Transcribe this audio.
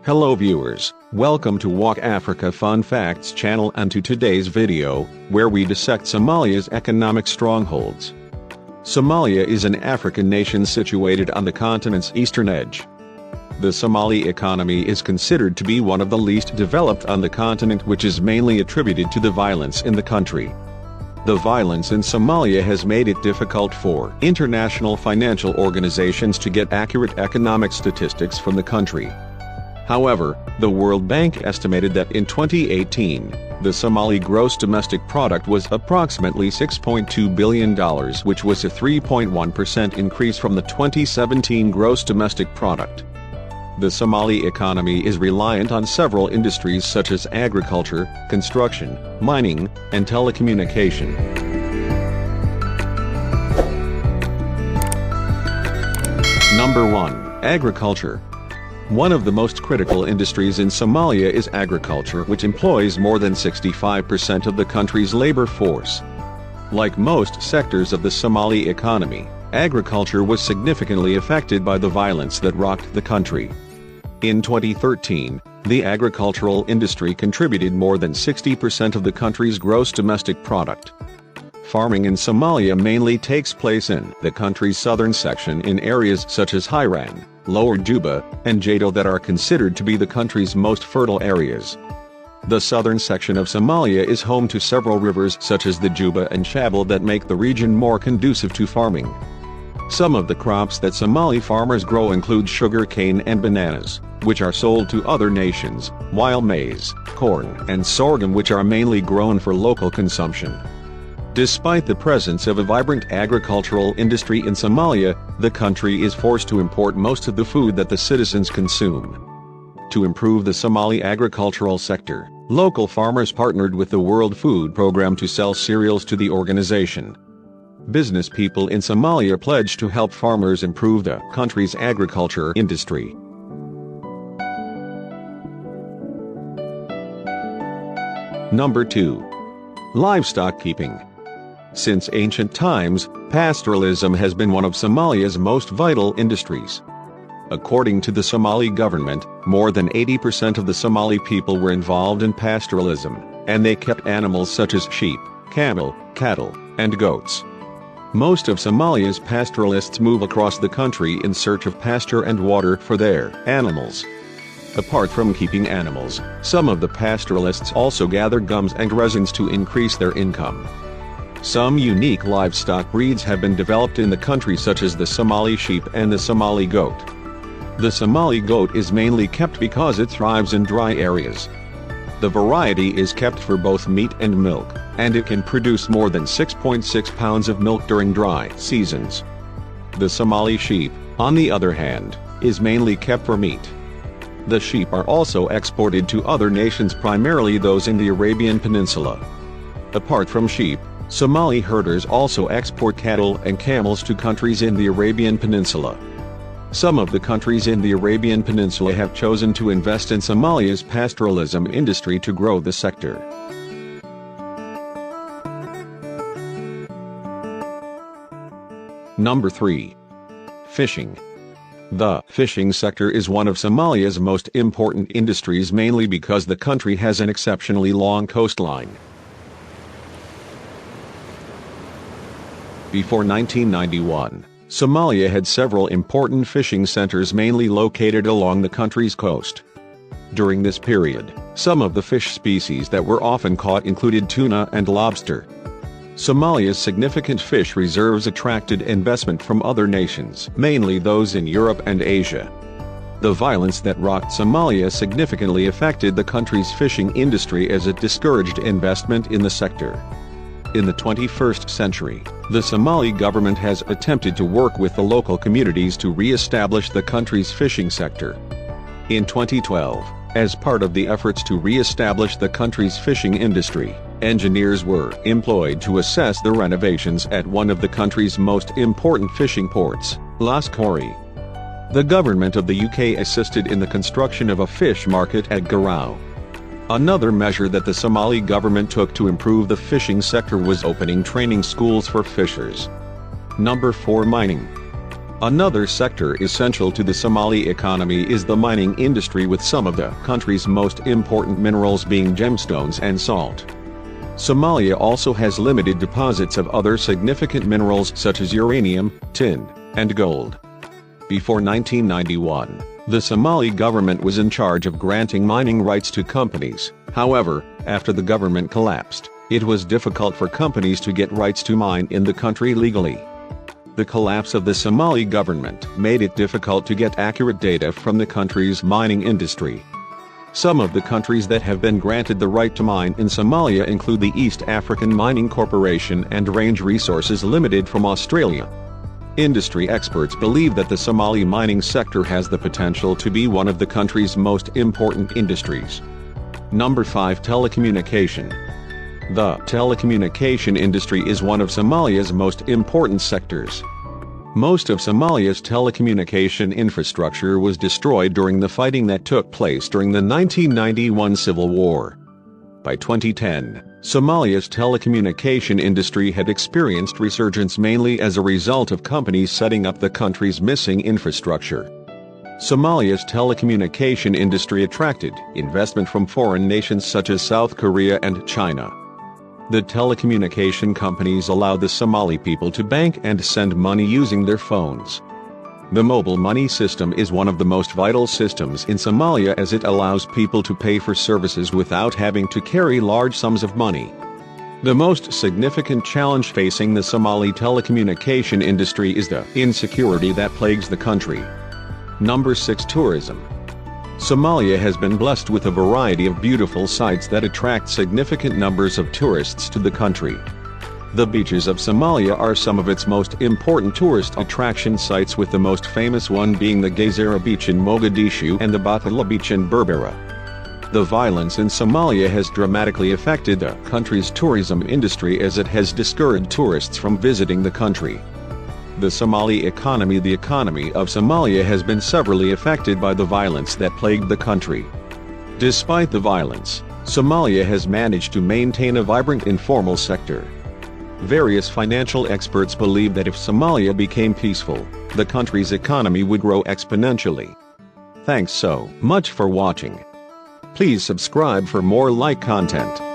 Hello viewers, welcome to Walk Africa Fun Facts channel and to today's video, where we dissect Somalia's economic strongholds. Somalia is an African nation situated on the continent's eastern edge. The Somali economy is considered to be one of the least developed on the continent, which is mainly attributed to the violence in the country. The violence in Somalia has made it difficult for international financial organizations to get accurate economic statistics from the country. However, the World Bank estimated that in 2018, the Somali gross domestic product was approximately $6.2 billion, which was a 3.1% increase from the 2017 gross domestic product. The Somali economy is reliant on several industries such as agriculture, construction, mining, and telecommunication. Number 1. Agriculture. One of the most critical industries in Somalia is agriculture, which employs more than 65% of the country's labor force. Like most sectors of the Somali economy, agriculture was significantly affected by the violence that rocked the country. In 2013, the agricultural industry contributed more than 60% of the country's gross domestic product. Farming in Somalia mainly takes place in the country's southern section in areas such as Hiran, Lower Juba, and Gedo that are considered to be the country's most fertile areas. The southern section of Somalia is home to several rivers such as the Juba and Shabelle that make the region more conducive to farming. Some of the crops that Somali farmers grow include sugarcane and bananas, which are sold to other nations, while maize, corn, and sorghum, which are mainly grown for local consumption. Despite the presence of a vibrant agricultural industry in Somalia, the country is forced to import most of the food that the citizens consume. To improve the Somali agricultural sector, local farmers partnered with the World Food Programme to sell cereals to the organization. Business people in Somalia pledged to help farmers improve the country's agriculture industry. Number 2. Livestock keeping. Since ancient times, pastoralism has been one of Somalia's most vital industries. According to the Somali government, more than 80% of the Somali people were involved in pastoralism, and they kept animals such as sheep, camel, cattle, and goats. Most of Somalia's pastoralists move across the country in search of pasture and water for their animals. Apart from keeping animals, some of the pastoralists also gather gums and resins to increase their income. Some unique livestock breeds have been developed in the country, such as the Somali sheep and the Somali goat. The Somali goat is mainly kept because it thrives in dry areas. The variety is kept for both meat and milk, and it can produce more than 6.6 pounds of milk during dry seasons. The Somali sheep, on the other hand, is mainly kept for meat. The sheep are also exported to other nations, primarily those in the Arabian Peninsula. Apart from sheep, Somali herders also export cattle and camels to countries in the Arabian Peninsula. Some of the countries in the Arabian Peninsula have chosen to invest in Somalia's pastoralism industry to grow the sector. Number 3. Fishing. The fishing sector is one of Somalia's most important industries, mainly because the country has an exceptionally long coastline. Before 1991, Somalia had several important fishing centers mainly located along the country's coast. During this period, some of the fish species that were often caught included tuna and lobster. Somalia's significant fish reserves attracted investment from other nations, mainly those in Europe and Asia. The violence that rocked Somalia significantly affected the country's fishing industry as it discouraged investment in the sector. In the 21st century, the Somali government has attempted to work with the local communities to re-establish the country's fishing sector. In 2012, as part of the efforts to re-establish the country's fishing industry, engineers were employed to assess the renovations at one of the country's most important fishing ports, Livestock. The government of the UK assisted in the construction of a fish market at Gedo. Another measure that the Somali government took to improve the fishing sector was opening training schools for fishers. Number 4. Mining. Another sector essential to the Somali economy is the mining industry, with some of the country's most important minerals being gemstones and salt. Somalia also has limited deposits of other significant minerals such as uranium, tin, and gold. Before 1991, the Somali government was in charge of granting mining rights to companies. However, after the government collapsed, it was difficult for companies to get rights to mine in the country legally. The collapse of the Somali government made it difficult to get accurate data from the country's mining industry. Some of the countries that have been granted the right to mine in Somalia include the East African Mining Corporation and Range Resources Limited from Australia. Industry experts believe that the Somali mining sector has the potential to be one of the country's most important industries. Number 5. Telecommunication. The telecommunication industry is one of Somalia's most important sectors. Most of Somalia's telecommunication infrastructure was destroyed during the fighting that took place during the 1991 civil war. By 2010, Somalia's telecommunication industry had experienced resurgence mainly as a result of companies setting up the country's missing infrastructure. Somalia's telecommunication industry attracted investment from foreign nations such as South Korea and China. The telecommunication companies allow the Somali people to bank and send money using their phones. The mobile money system is one of the most vital systems in Somalia, as it allows people to pay for services without having to carry large sums of money. The most significant challenge facing the Somali telecommunication industry is the insecurity that plagues the country. Number 6. Tourism. Somalia has been blessed with a variety of beautiful sites that attract significant numbers of tourists to the country. The beaches of Somalia are some of its most important tourist attraction sites, with the most famous one being the Gezira Beach in Mogadishu and the Bathala Beach in Berbera. The violence in Somalia has dramatically affected the country's tourism industry, as it has discouraged tourists from visiting the country. The Somali economy. The economy of Somalia has been severely affected by the violence that plagued the country. Despite the violence, Somalia has managed to maintain a vibrant informal sector. Various financial experts believe that if Somalia became peaceful, the country's economy would grow exponentially. Thanks so much for watching. Please subscribe for more like content.